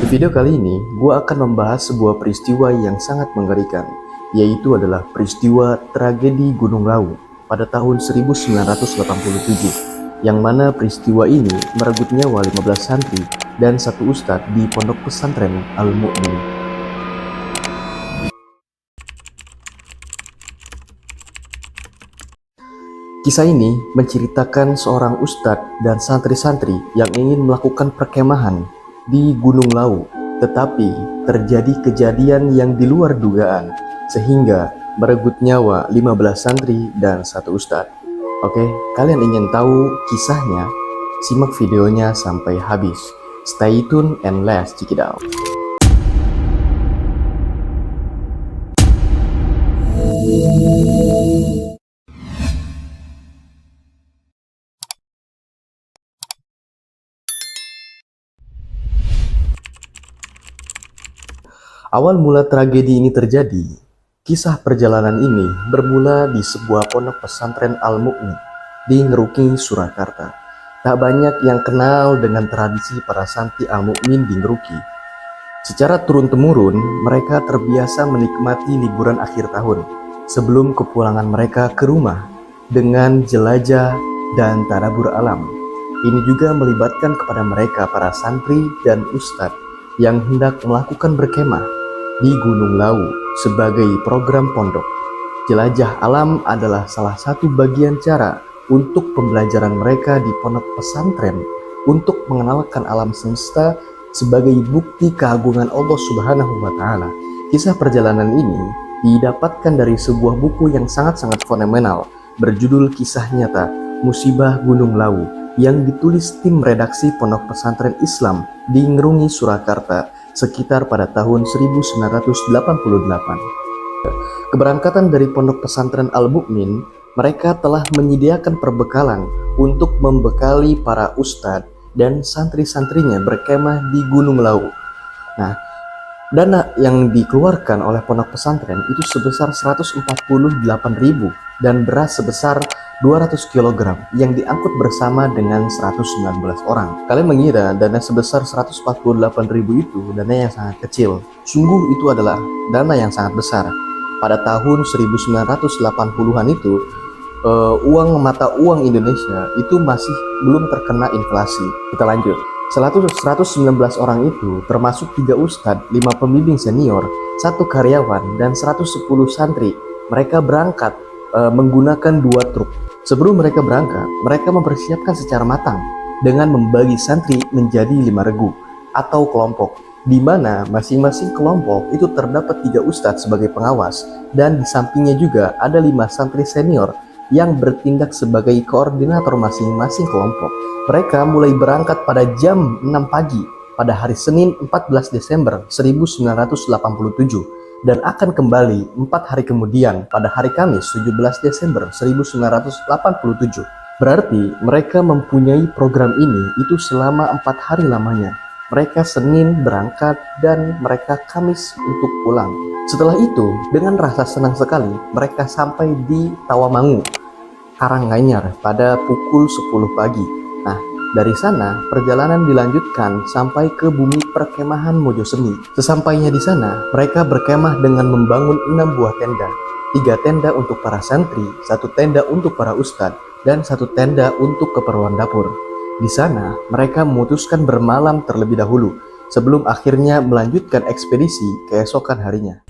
video kali ini, gue akan membahas sebuah peristiwa yang sangat mengerikan, yaitu adalah peristiwa tragedi Gunung Lawu pada tahun 1987, yang mana peristiwa ini merenggut nyawa 15 santri dan satu ustadz di Pondok Pesantren Al-Mu'min. Kisah ini menceritakan seorang ustadz dan santri-santri yang ingin melakukan perkemahan di Gunung Lawu, tetapi terjadi kejadian yang di luar dugaan sehingga merenggut nyawa 15 santri dan satu ustadz. Oke, kalian ingin tahu kisahnya? Simak videonya sampai habis. Stay tune and let's check it out. Awal mula tragedi ini terjadi, kisah perjalanan ini bermula di sebuah pondok pesantren Al-Mu'min di Ngeruki, Surakarta. Tak banyak yang kenal dengan tradisi para santri Al-Mu'min di Ngeruki. Secara turun-temurun, mereka terbiasa menikmati liburan akhir tahun sebelum kepulangan mereka ke rumah dengan jelajah dan tadabur alam. Ini juga melibatkan kepada mereka para santri dan ustadz yang hendak melakukan berkemah di Gunung Lawu sebagai program pondok. Jelajah alam adalah salah satu bagian cara untuk pembelajaran mereka di pondok pesantren untuk mengenalkan alam semesta sebagai bukti keagungan Allah Subhanahu wa Ta'ala. Kisah perjalanan ini didapatkan dari sebuah buku yang sangat-sangat fenomenal berjudul Kisah Nyata Musibah Gunung Lawu yang ditulis tim redaksi Pondok Pesantren Islam di Ngerungi, Surakarta sekitar pada tahun 1988. Keberangkatan dari Pondok Pesantren Al-Mu'min, mereka telah menyediakan perbekalan untuk membekali para ustadz dan santri-santrinya berkemah di Gunung Lawu. Nah, dana yang dikeluarkan oleh pondok pesantren itu sebesar 148.000 dan beras sebesar 200 kg yang diangkut bersama dengan 119 orang. Kalian mengira dana sebesar 148.000 itu dana yang sangat kecil. Sungguh itu adalah dana yang sangat besar. Pada tahun 1980-an itu, mata uang Indonesia itu masih belum terkena inflasi. Kita lanjut. 119 orang itu termasuk 3 ustadz, 5 pembimbing senior, 1 karyawan, dan 110 santri. Mereka berangkat menggunakan 2 truk. Sebelum mereka berangkat, mereka mempersiapkan secara matang dengan membagi santri menjadi 5 regu atau kelompok, di mana masing-masing kelompok itu terdapat 3 ustadz sebagai pengawas, dan di sampingnya juga ada 5 santri senior yang bertindak sebagai koordinator masing-masing kelompok. Mereka mulai berangkat pada jam 6 pagi pada hari Senin 14 Desember 1987 dan akan kembali 4 hari kemudian pada hari Kamis 17 Desember 1987. Berarti mereka mempunyai program ini itu selama 4 hari lamanya. Mereka Senin berangkat dan mereka Kamis untuk pulang. Setelah itu, dengan rasa senang sekali, mereka sampai di Tawamangu, Karanganyar pada pukul 10 pagi. Nah, dari sana perjalanan dilanjutkan sampai ke bumi perkemahan Mojosemi. Sesampainya di sana, mereka berkemah dengan membangun 6 buah tenda. 3 tenda untuk para santri, 1 tenda untuk para ustadz, dan 1 tenda untuk keperluan dapur. Di sana, mereka memutuskan bermalam terlebih dahulu sebelum akhirnya melanjutkan ekspedisi keesokan harinya.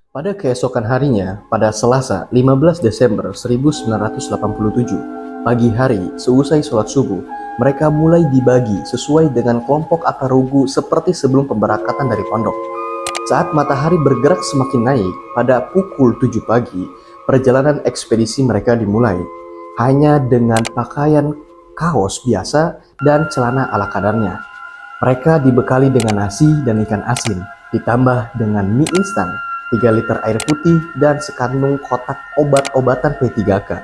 Pada keesokan harinya, pada Selasa 15 Desember 1987, pagi hari seusai sholat subuh, mereka mulai dibagi sesuai dengan kelompok atau regu seperti sebelum pemberangkatan dari pondok. Saat matahari bergerak semakin naik, pada pukul 7 pagi, perjalanan ekspedisi mereka dimulai. Hanya dengan pakaian kaos biasa dan celana ala kadarnya. Mereka dibekali dengan nasi dan ikan asin, ditambah dengan mie instan, 3 liter air putih, dan sekantong kotak obat-obatan P3K.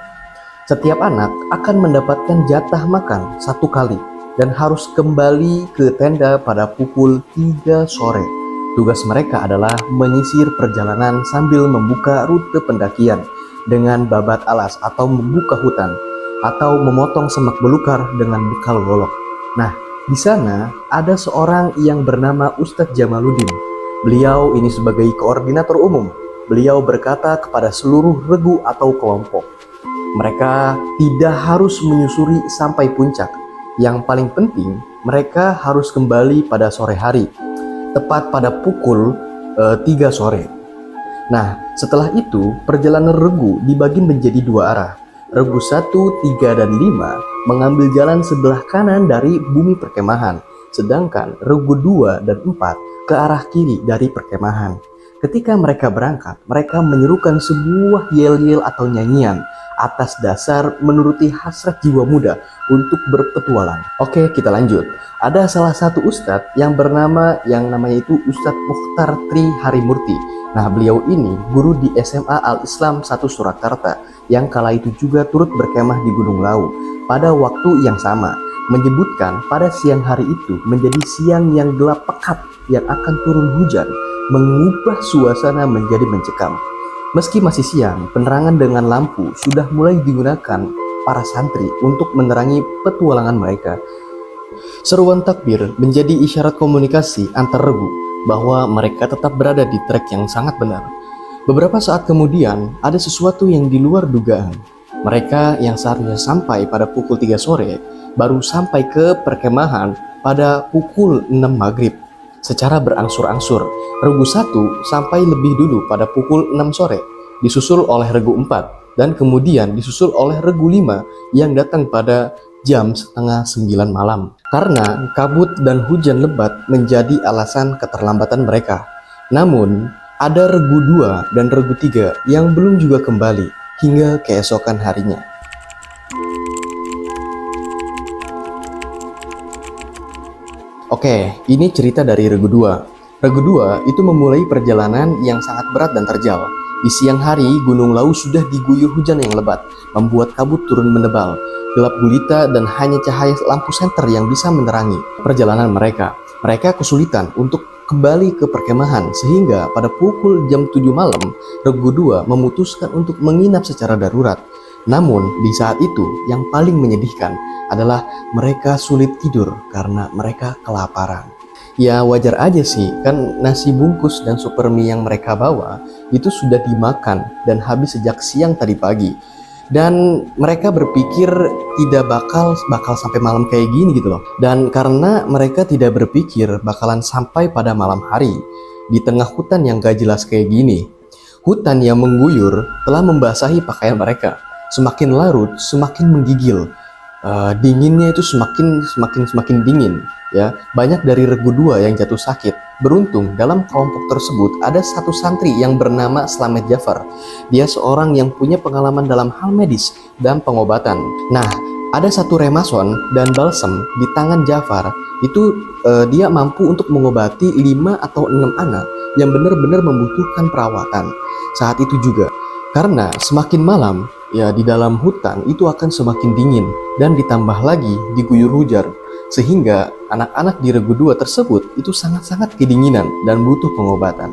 Setiap anak akan mendapatkan jatah makan 1 kali dan harus kembali ke tenda pada pukul 3 sore. Tugas mereka adalah menyisir perjalanan sambil membuka rute pendakian dengan babat alas atau membuka hutan atau memotong semak belukar dengan bekal golok. Nah, Di sana ada seorang yang bernama Ustadz Jamaluddin. Beliau ini sebagai koordinator umum. Beliau berkata kepada seluruh regu atau kelompok, mereka tidak harus menyusuri sampai puncak. Yang paling penting, mereka harus kembali pada sore hari, tepat pada pukul 3 sore. Nah, setelah itu perjalanan regu dibagi menjadi 2 arah. Regu 1, 3, dan 5 mengambil jalan sebelah kanan dari bumi perkemahan, sedangkan regu 2 dan 4 ke arah kiri dari perkemahan. Ketika mereka berangkat, mereka menyerukan sebuah yel-yel atau nyanyian atas dasar menuruti hasrat jiwa muda untuk berpetualang. Oke, kita lanjut. Ada salah satu ustadz yang namanya itu Ustadz Mukhtar Tri Harimurti. Nah, beliau ini guru di SMA Al-Islam 1 Surakarta yang kala itu juga turut berkemah di Gunung Lawu pada waktu yang sama, menyebutkan pada siang hari itu menjadi siang yang gelap pekat yang akan turun hujan, mengubah suasana menjadi mencekam. Meski masih siang, penerangan dengan lampu sudah mulai digunakan para santri untuk menerangi petualangan mereka. Seruan takbir menjadi isyarat komunikasi antar regu bahwa mereka tetap berada di trek yang sangat benar. Beberapa saat kemudian, ada sesuatu yang di luar dugaan. Mereka yang seharusnya sampai pada pukul 3 sore, baru sampai ke perkemahan pada pukul 6 maghrib. Secara berangsur-angsur, regu 1 sampai lebih dulu pada pukul 6 sore, disusul oleh regu 4, dan kemudian disusul oleh regu 5 yang datang pada jam setengah 9 malam. Karena kabut dan hujan lebat menjadi alasan keterlambatan mereka. Namun, ada regu 2 dan regu 3 yang belum juga kembali hingga keesokan harinya. Oke, ini cerita dari regu 2. Regu 2 itu memulai perjalanan yang sangat berat dan terjal. Di siang hari, Gunung Lawu sudah diguyur hujan yang lebat, membuat kabut turun menebal, gelap gulita dan hanya cahaya lampu senter yang bisa menerangi perjalanan mereka. Mereka kesulitan untuk kembali ke perkemahan sehingga pada pukul jam 7 malam, regu 2 memutuskan untuk menginap secara darurat. Namun, di saat itu yang paling menyedihkan adalah mereka sulit tidur karena mereka kelaparan. Ya wajar aja sih, kan nasi bungkus dan super mie yang mereka bawa itu sudah dimakan dan habis sejak siang tadi pagi. Dan mereka berpikir tidak bakal sampai malam kayak gini gitu loh. Dan karena mereka tidak berpikir bakalan sampai pada malam hari di tengah hutan yang gak jelas kayak gini. Hutan yang mengguyur telah membasahi pakaian mereka. Semakin larut, semakin menggigil. Dinginnya itu semakin dingin. Ya, banyak dari regu 2 yang jatuh sakit. Beruntung dalam kelompok tersebut ada satu santri yang bernama Slamet Jafar. Dia seorang yang punya pengalaman dalam hal medis dan pengobatan. Nah, ada satu remason dan balsem di tangan Jafar. Itu dia mampu untuk mengobati 5 atau 6 anak yang benar-benar membutuhkan perawatan. Saat itu juga, karena semakin malam, ya di dalam hutan itu akan semakin dingin dan ditambah lagi diguyur hujan. Sehingga anak-anak di regu 2 tersebut itu sangat-sangat kedinginan dan butuh pengobatan.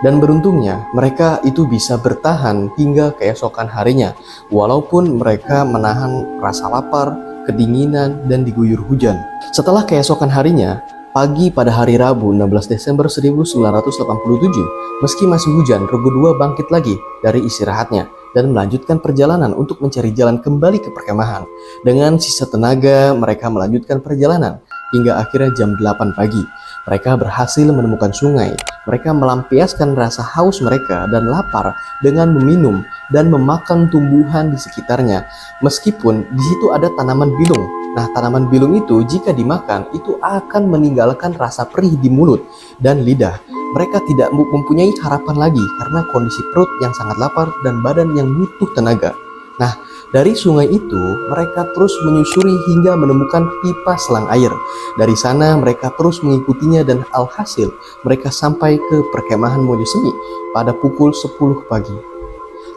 Dan beruntungnya mereka itu bisa bertahan hingga keesokan harinya, walaupun mereka menahan rasa lapar, kedinginan, dan diguyur hujan. Setelah keesokan harinya, pagi pada hari Rabu 16 Desember 1987, meski masih hujan, regu 2 bangkit lagi dari istirahatnya dan melanjutkan perjalanan untuk mencari jalan kembali ke perkemahan. Dengan sisa tenaga, mereka melanjutkan perjalanan hingga akhirnya jam 8 pagi. Mereka berhasil menemukan sungai. Mereka melampiaskan rasa haus mereka dan lapar dengan meminum dan memakan tumbuhan di sekitarnya. Meskipun di situ ada tanaman bilung. Nah, tanaman bilung itu jika dimakan itu akan meninggalkan rasa perih di mulut dan lidah. Mereka tidak mempunyai harapan lagi karena kondisi perut yang sangat lapar dan badan yang butuh tenaga. Nah, dari sungai itu mereka terus menyusuri hingga menemukan pipa selang air. Dari sana mereka terus mengikutinya dan alhasil mereka sampai ke perkemahan Mojosemi pada pukul 10 pagi.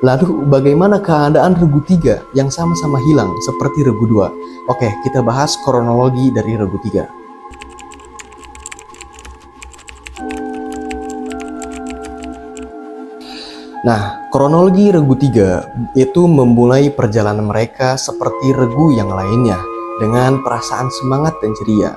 Lalu bagaimana keadaan regu 3 yang sama-sama hilang seperti regu 2? Oke, kita bahas kronologi dari regu 3. Nah, kronologi regu 3 itu memulai perjalanan mereka seperti regu yang lainnya dengan perasaan semangat dan ceria.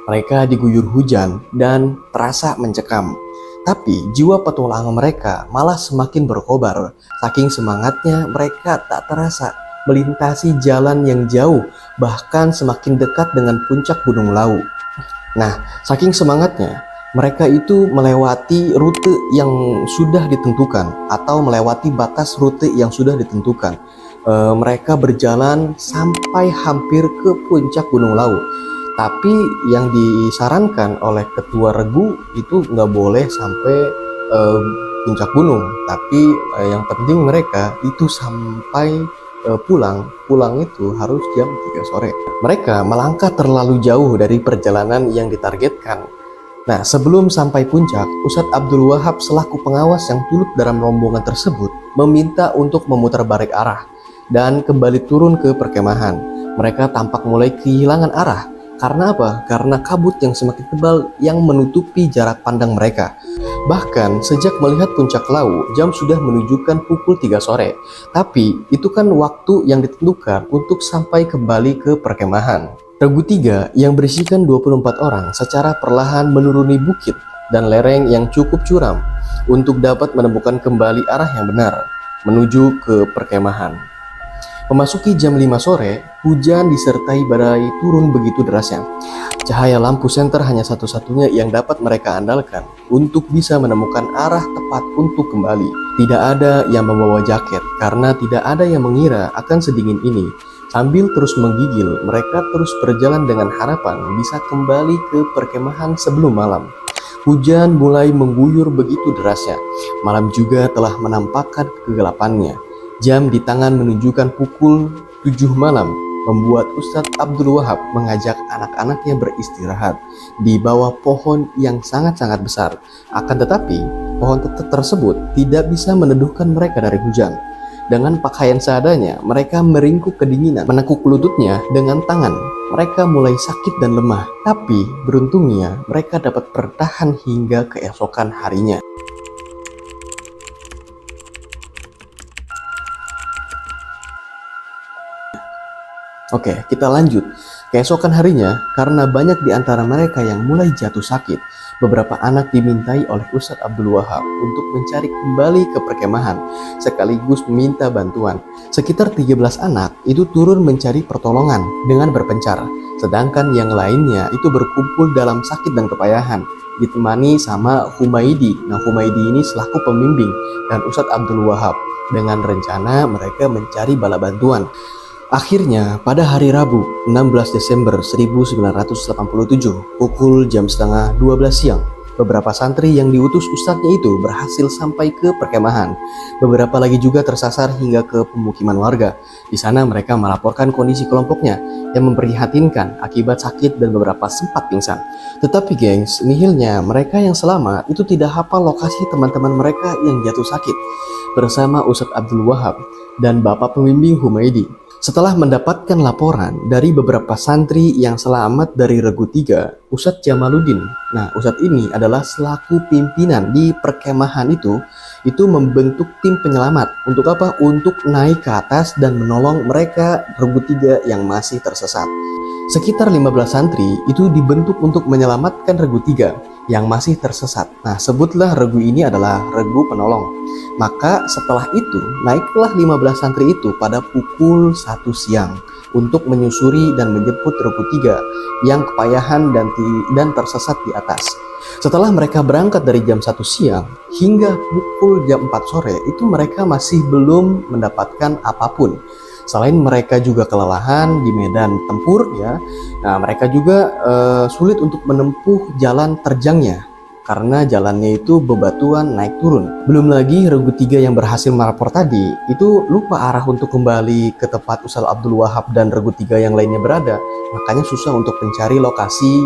Mereka diguyur hujan dan terasa mencekam. Tapi jiwa petualangan mereka malah semakin berkobar. Saking semangatnya mereka tak terasa melintasi jalan yang jauh, bahkan semakin dekat dengan puncak Gunung Lawu. Nah, saking semangatnya mereka itu melewati rute yang sudah ditentukan atau melewati batas rute yang sudah ditentukan. Mereka berjalan sampai hampir ke puncak Gunung Lawu. Tapi yang disarankan oleh ketua regu itu nggak boleh sampai puncak gunung. Tapi yang penting mereka itu sampai pulang itu harus jam 3 sore. Mereka melangkah terlalu jauh dari perjalanan yang ditargetkan. Nah, sebelum sampai puncak, Ustadz Abdul Wahab selaku pengawas yang turut dalam rombongan tersebut meminta untuk memutar balik arah dan kembali turun ke perkemahan. Mereka tampak mulai kehilangan arah. Karena apa? Karena kabut yang semakin tebal yang menutupi jarak pandang mereka. Bahkan sejak melihat puncak Lawu, jam sudah menunjukkan pukul 3 sore. Tapi itu kan waktu yang ditentukan untuk sampai kembali ke perkemahan. Regu 3 yang berisikan 24 orang secara perlahan menuruni bukit dan lereng yang cukup curam untuk dapat menemukan kembali arah yang benar menuju ke perkemahan. Memasuki jam 5 sore, hujan disertai badai turun begitu derasnya. Cahaya lampu senter hanya satu-satunya yang dapat mereka andalkan untuk bisa menemukan arah tepat untuk kembali. Tidak ada yang membawa jaket karena tidak ada yang mengira akan sedingin ini. Sambil terus menggigil, mereka terus berjalan dengan harapan bisa kembali ke perkemahan sebelum malam. Hujan mulai mengguyur begitu derasnya. Malam juga telah menampakkan kegelapannya. Jam di tangan menunjukkan pukul 7 malam, membuat Ustadz Abdul Wahab mengajak anak-anaknya beristirahat di bawah pohon yang sangat-sangat besar. Akan tetapi, pohon tersebut tidak bisa meneduhkan mereka dari hujan. Dengan pakaian seadanya, mereka meringkuk kedinginan, menekuk lututnya dengan tangan. Mereka mulai sakit dan lemah, tapi beruntungnya mereka dapat bertahan hingga keesokan harinya. Oke, kita lanjut. Keesokan harinya, karena banyak di antara mereka yang mulai jatuh sakit, beberapa anak dimintai oleh Ustadz Abdul Wahab untuk mencari kembali ke perkemahan, sekaligus meminta bantuan. Sekitar 13 anak itu turun mencari pertolongan dengan berpencar, sedangkan yang lainnya itu berkumpul dalam sakit dan kepayahan, ditemani sama Humaidi. Nah, Humaidi ini selaku pembimbing dan Ustadz Abdul Wahab dengan rencana mereka mencari bala bantuan. Akhirnya, pada hari Rabu, 16 Desember 1987, pukul jam setengah 12 siang, beberapa santri yang diutus ustadznya itu berhasil sampai ke perkemahan. Beberapa lagi juga tersasar hingga ke pemukiman warga. Di sana mereka melaporkan kondisi kelompoknya yang memprihatinkan akibat sakit dan beberapa sempat pingsan. Tetapi gengs, nihilnya mereka yang selamat itu tidak hafal lokasi teman-teman mereka yang jatuh sakit bersama Ustadz Abdul Wahab dan Bapak Pembimbing Humaidi. Setelah mendapatkan laporan dari beberapa santri yang selamat dari Regu 3, Ustadz Jamaluddin. Nah, Ustadz ini adalah selaku pimpinan di perkemahan itu membentuk tim penyelamat. Untuk apa? Untuk naik ke atas dan menolong mereka Regu 3 yang masih tersesat. Sekitar 15 santri itu dibentuk untuk menyelamatkan Regu 3 yang masih tersesat. Nah, sebutlah Regu ini adalah Regu Penolong. Maka setelah itu naiklah 15 santri itu pada pukul 1 siang untuk menyusuri dan menjemput Regu 3 yang kepayahan dan tersesat di atas. Setelah mereka berangkat dari jam 1 siang hingga pukul jam 4 sore itu mereka masih belum mendapatkan apapun. Selain mereka juga kelelahan di medan tempur ya. Nah, mereka juga sulit untuk menempuh jalan terjangnya karena jalannya itu bebatuan naik turun. Belum lagi Regu 3 yang berhasil melapor tadi itu lupa arah untuk kembali ke tempat Ustadz Abdul Wahab dan Regu 3 yang lainnya berada. Makanya susah untuk mencari lokasi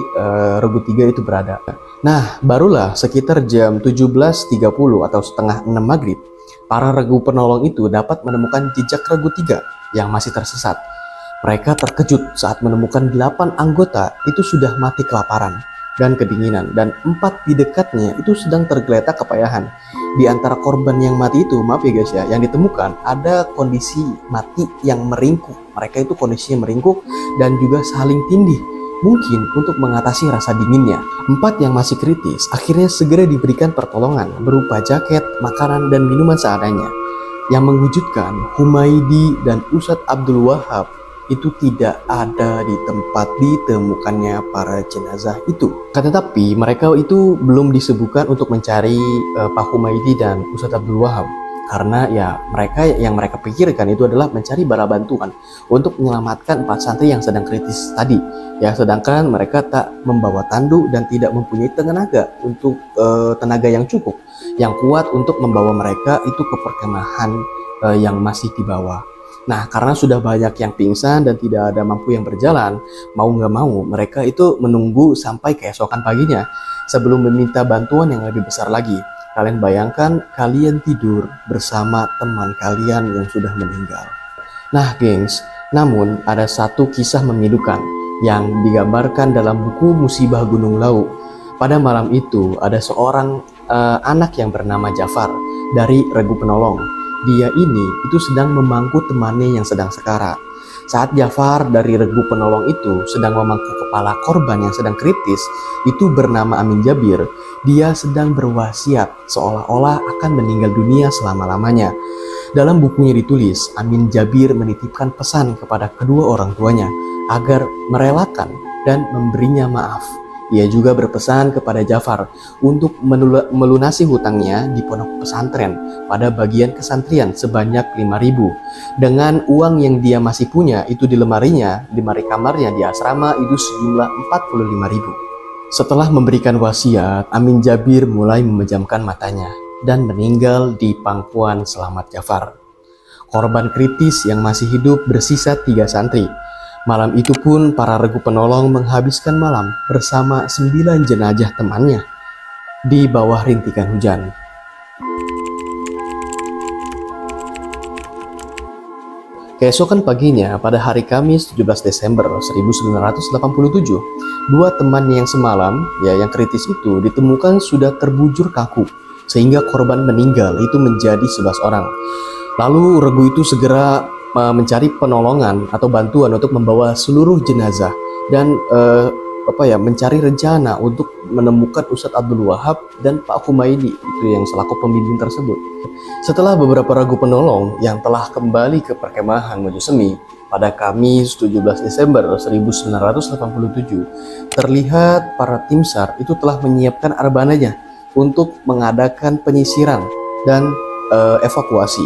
Regu 3 itu berada. Nah, barulah sekitar jam 17.30 atau setengah 6 maghrib, para Regu Penolong itu dapat menemukan jejak Regu 3 yang masih tersesat. Mereka terkejut saat menemukan 8 anggota itu sudah mati kelaparan dan kedinginan, dan 4 di dekatnya itu sedang tergeletak kepayahan. Di antara korban yang mati itu, maaf ya guys ya, yang ditemukan ada kondisi mati yang meringkuk. Mereka itu kondisinya meringkuk dan juga saling tindih mungkin untuk mengatasi rasa dinginnya. 4 yang masih kritis akhirnya segera diberikan pertolongan berupa jaket, makanan, dan minuman seadanya. Yang mengwujudkan Humaydi dan Ustadz Abdul Wahab itu tidak ada di tempat ditemukannya para jenazah itu. Tetapi mereka itu belum disebutkan untuk mencari Pak Humaydi dan Ustadz Abdul Wahab, karena ya mereka pikirkan itu adalah mencari bala bantuan untuk menyelamatkan 4 santri yang sedang kritis tadi. Ya, sedangkan mereka tak membawa tanduk dan tidak mempunyai tenaga yang cukup, yang kuat untuk membawa mereka itu ke perkemahan yang masih di bawah. Nah, karena sudah banyak yang pingsan dan tidak ada mampu yang berjalan, mau nggak mau mereka itu menunggu sampai keesokan paginya sebelum meminta bantuan yang lebih besar lagi. Kalian bayangkan kalian tidur bersama teman kalian yang sudah meninggal. Nah, gengs, namun ada satu kisah memilukan yang digambarkan dalam buku Musibah Gunung Lau. Pada malam itu ada seorang anak yang bernama Jafar dari Regu Penolong. Dia ini itu sedang memangku temannya yang sedang sekarat. Saat Jafar dari Regu Penolong itu sedang memangku kepala korban yang sedang kritis, itu bernama Amin Jabir, dia sedang berwasiat seolah-olah akan meninggal dunia selama-lamanya. Dalam bukunya ditulis, Amin Jabir menitipkan pesan kepada kedua orang tuanya agar merelakan dan memberinya maaf. Ia juga berpesan kepada Jafar untuk melunasi hutangnya di pondok pesantren pada bagian kesantrian sebanyak 5.000. Dengan uang yang dia masih punya itu di lemari kamarnya di asrama itu sejumlah 45.000. Setelah memberikan wasiat, Amin Jabir mulai memejamkan matanya dan meninggal di pangkuan Selamat Jafar. Korban kritis yang masih hidup bersisa 3 santri. Malam itu pun para Regu Penolong menghabiskan malam bersama 9 jenazah temannya di bawah rintikan hujan. Keesokan paginya pada hari Kamis 17 Desember 1987, 2 temannya yang semalam, yang kritis itu ditemukan sudah terbujur kaku sehingga korban meninggal itu menjadi 11 orang. Lalu Regu itu segera mencari penolongan atau bantuan untuk membawa seluruh jenazah dan mencari rencana untuk menemukan Ustadz Abdul Wahab dan Pak Humaydi itu yang selaku pembimbing tersebut. Setelah beberapa Regu Penolong yang telah kembali ke perkemahan Mojosemi pada Kamis 17 Desember 1987, terlihat para tim SAR itu telah menyiapkan arbananya untuk mengadakan penyisiran dan evakuasi.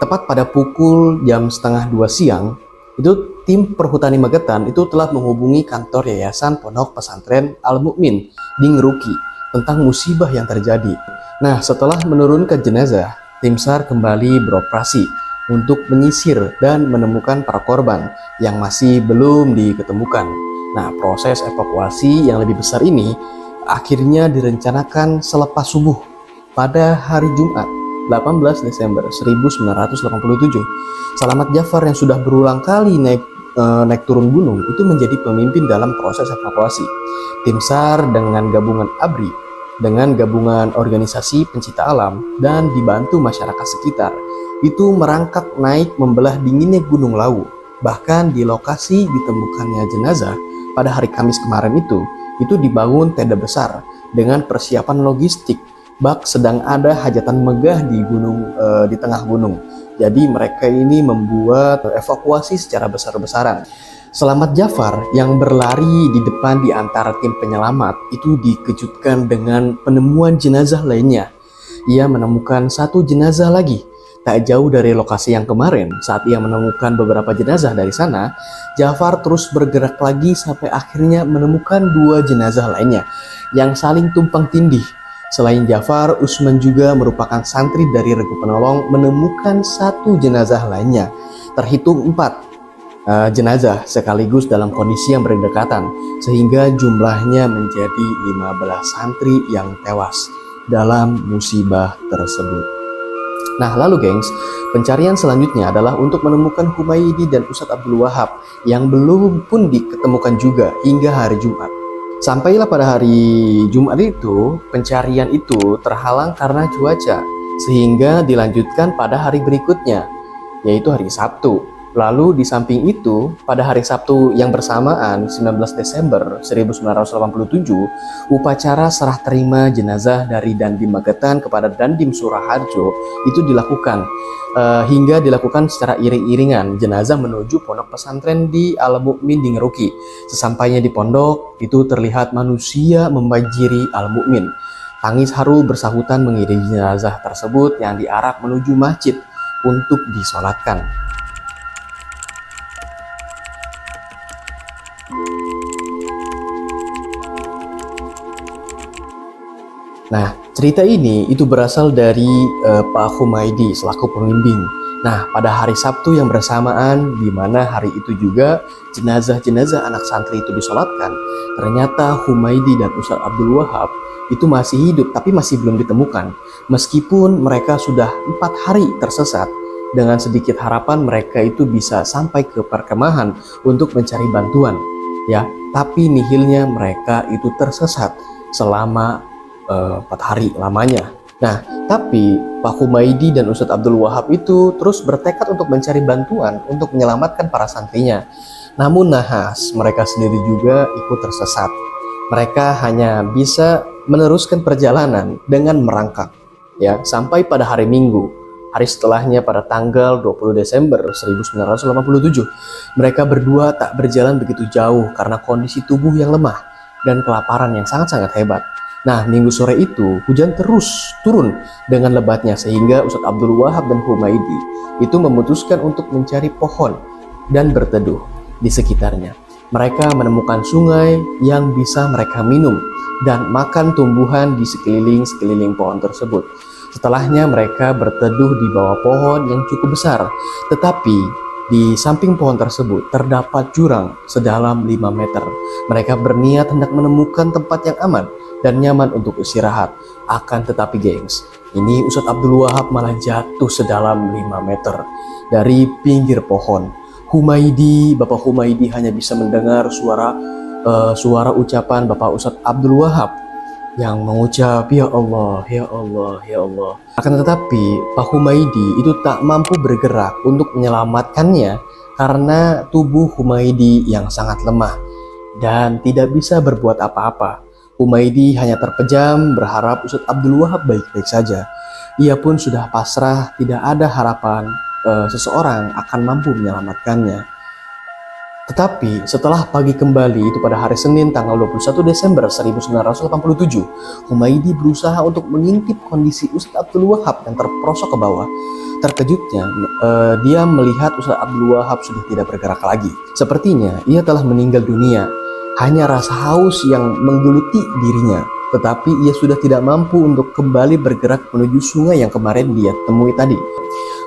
Tepat pada pukul jam setengah 2 siang, itu tim Perhutani Magetan itu telah menghubungi kantor Yayasan Pondok Pesantren Al-Mu'min di Ngeruki tentang musibah yang terjadi. Nah, setelah menurunkan jenazah, tim SAR kembali beroperasi untuk menyisir dan menemukan para korban yang masih belum diketemukan. Nah, proses evakuasi yang lebih besar ini akhirnya direncanakan selepas subuh pada hari Jumat 18 Desember 1987. Selamat Jafar yang sudah berulang kali naik turun gunung itu menjadi pemimpin dalam proses evakuasi. Tim SAR dengan gabungan ABRI, dengan gabungan organisasi pencinta alam dan dibantu masyarakat sekitar, itu merangkak naik membelah dinginnya Gunung Lawu. Bahkan di lokasi ditemukannya jenazah pada hari Kamis kemarin itu dibangun tenda besar dengan persiapan logistik. Bak sedang ada hajatan megah di tengah gunung. Jadi mereka ini membuat evakuasi secara besar-besaran. Selamat Jafar yang berlari di depan di antara tim penyelamat itu dikejutkan dengan penemuan jenazah lainnya. Ia menemukan 1 jenazah lagi. Tak jauh dari lokasi yang kemarin, saat ia menemukan beberapa jenazah dari sana, Jafar terus bergerak lagi sampai akhirnya menemukan 2 jenazah lainnya yang saling tumpang tindih. Selain Jafar, Usman juga merupakan santri dari Regu Penolong menemukan 1 jenazah lainnya. Terhitung 4 jenazah sekaligus dalam kondisi yang berdekatan, sehingga jumlahnya menjadi 15 santri yang tewas dalam musibah tersebut. Nah, lalu gengs, pencarian selanjutnya adalah untuk menemukan Humaydi dan Ustadz Abdul Wahab yang belum pun diketemukan juga hingga hari Jumat. Sampailah pada hari Jumat itu, pencarian itu terhalang karena cuaca, sehingga dilanjutkan pada hari berikutnya, yaitu hari Sabtu. Lalu di samping itu, pada hari Sabtu yang bersamaan 19 Desember 1987, upacara serah terima jenazah dari Dandim Magetan kepada Dandim Suraharjo itu dilakukan hingga dilakukan secara iring-iringan. Jenazah menuju pondok pesantren di Al Mukmin di Ngeruki. Sesampainya di pondok, itu terlihat manusia membanjiri Al Mukmin. Tangis haru bersahutan mengiringi jenazah tersebut yang diarak menuju masjid untuk disolatkan. Nah, cerita ini itu berasal dari Pak Humaydi selaku pembimbing. Nah, pada hari Sabtu yang bersamaan, di mana hari itu juga jenazah-jenazah anak santri itu disolatkan, ternyata Humaydi dan Ustadz Abdul Wahab itu masih hidup, tapi masih belum ditemukan. Meskipun mereka sudah 4 hari tersesat, dengan sedikit harapan mereka itu bisa sampai ke perkemahan untuk mencari bantuan. Ya, tapi nihilnya mereka itu tersesat selama 4 hari lamanya. Nah, tapi Pak Humaydi dan Ustadz Abdul Wahab itu terus bertekad untuk mencari bantuan untuk menyelamatkan para santrinya. Namun nahas, mereka sendiri juga ikut tersesat. Mereka hanya bisa meneruskan perjalanan dengan merangkak, ya, sampai pada hari Minggu. Hari setelahnya pada tanggal 20 Desember 1987, mereka berdua tak berjalan begitu jauh karena kondisi tubuh yang lemah dan kelaparan yang sangat-sangat hebat. Nah, minggu sore itu hujan terus turun dengan lebatnya sehingga Ustadz Abdul Wahab dan Humaydi itu memutuskan untuk mencari pohon dan berteduh di sekitarnya. Mereka menemukan sungai yang bisa mereka minum dan makan tumbuhan di sekeliling pohon tersebut. Setelahnya mereka berteduh di bawah pohon yang cukup besar, tetapi di samping pohon tersebut terdapat jurang sedalam 5 meter. Mereka berniat hendak menemukan tempat yang aman dan nyaman untuk istirahat. Akan tetapi gengs, ini Ustadz Abdul Wahab malah jatuh sedalam 5 meter dari pinggir pohon. Bapak Humaydi hanya bisa mendengar suara ucapan Bapak Ustadz Abdul Wahab yang mengucap, "Ya Allah, ya Allah, ya Allah." Akan tetapi Pak Humaydi itu tak mampu bergerak untuk menyelamatkannya karena tubuh Humaydi yang sangat lemah dan tidak bisa berbuat apa-apa. Humaydi hanya terpejam berharap Ustadz Abdul Wahab baik-baik saja. Ia pun sudah pasrah, tidak ada harapan seseorang akan mampu menyelamatkannya. Tetapi setelah pagi kembali itu pada hari Senin tanggal 21 Desember 1987, Humaydi berusaha untuk mengintip kondisi Ustadz Abdul Wahab yang terperosok ke bawah. Terkejutnya, dia melihat Ustadz Abdul Wahab sudah tidak bergerak lagi. Sepertinya ia telah meninggal dunia. Hanya rasa haus yang menggeluti dirinya, tetapi ia sudah tidak mampu untuk kembali bergerak menuju sungai yang kemarin dia temui tadi.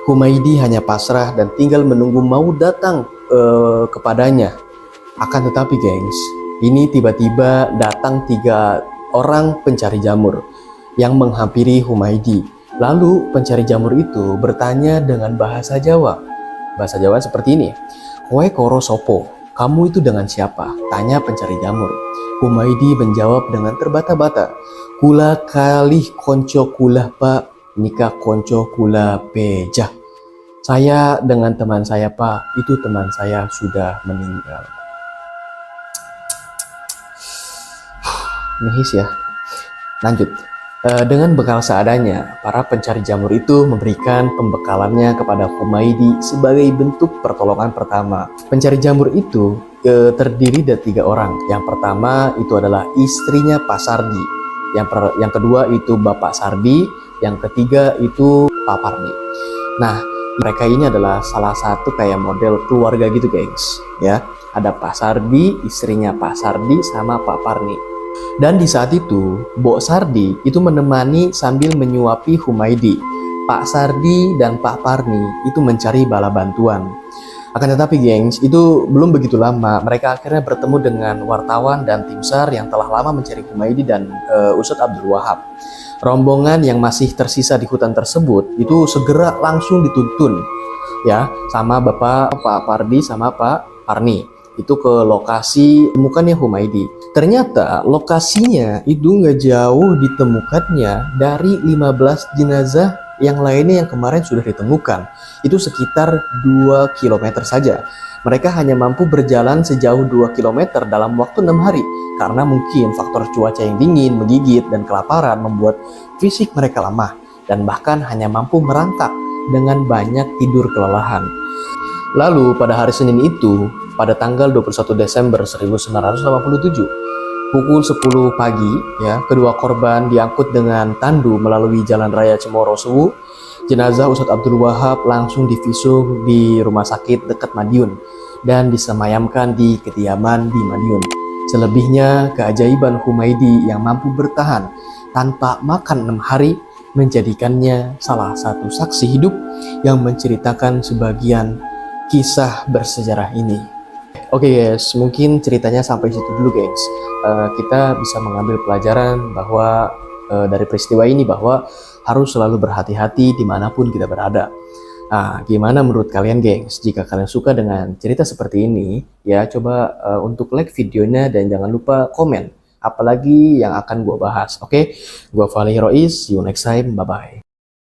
Humaydi hanya pasrah dan tinggal menunggu mau datang kepadanya. Akan tetapi gengs, ini tiba-tiba datang 3 orang pencari jamur yang menghampiri Humaydi. Lalu pencari jamur itu bertanya dengan bahasa Jawa. Bahasa Jawa seperti ini. "Kowe koro sopo? Kamu itu dengan siapa?" tanya pencari jamur. Humaydi menjawab dengan terbata-bata. "Kula kalih konco kula pak, nikah konco kula bejah." "Saya dengan teman saya pak, itu teman saya sudah meninggal." Nihis ya. Lanjut. Dengan bekal seadanya, para pencari jamur itu memberikan pembekalannya kepada Humaydi sebagai bentuk pertolongan pertama. Pencari jamur itu terdiri dari 3 orang. Yang pertama itu adalah istrinya Pak Sardi. Yang kedua itu Bapak Sardi. Yang ketiga itu Pak Parni. Nah, mereka ini adalah salah satu kayak model keluarga gitu gengs. Ya, ada Pak Sardi, istrinya Pak Sardi, sama Pak Parni. Dan di saat itu, Mbok Sardi itu menemani sambil menyuapi Humaydi. Pak Sardi dan Pak Parni itu mencari bala bantuan. Akan tetapi gengs, itu belum begitu lama. Mereka akhirnya bertemu dengan wartawan dan tim SAR yang telah lama mencari Humaydi dan Ustadz Abdul Wahab. Rombongan yang masih tersisa di hutan tersebut itu segera langsung dituntun ya sama Pak Pardi sama Pak Parni itu ke lokasi temukannya Humaydi. Ternyata lokasinya itu nggak jauh ditemukannya dari 15 jenazah yang lainnya yang kemarin sudah ditemukan itu sekitar 2 kilometer saja. Mereka hanya mampu berjalan sejauh 2 kilometer dalam waktu 6 hari karena mungkin faktor cuaca yang dingin, menggigit, dan kelaparan membuat fisik mereka lemah dan bahkan hanya mampu merangkak dengan banyak tidur kelelahan. Lalu pada hari Senin itu, pada tanggal 21 Desember 1987, pukul 10 pagi, ya, kedua korban diangkut dengan tandu melalui Jalan Raya Cemoro Suwu. Jenazah Ustadz Abdul Wahab langsung divisum di rumah sakit dekat Madiun dan disemayamkan di kediaman di Madiun. Selebihnya, keajaiban Humaydi yang mampu bertahan tanpa makan 6 hari menjadikannya salah satu saksi hidup yang menceritakan sebagian kisah bersejarah ini. Oke guys, mungkin ceritanya sampai situ dulu guys. Kita bisa mengambil pelajaran bahwa dari peristiwa ini bahwa harus selalu berhati-hati dimanapun kita berada. Nah, gimana menurut kalian gengs? Jika kalian suka dengan cerita seperti ini, ya coba untuk like videonya dan jangan lupa komen apalagi yang akan gue bahas. Oke, gue Fali Herois, see you next time, bye-bye.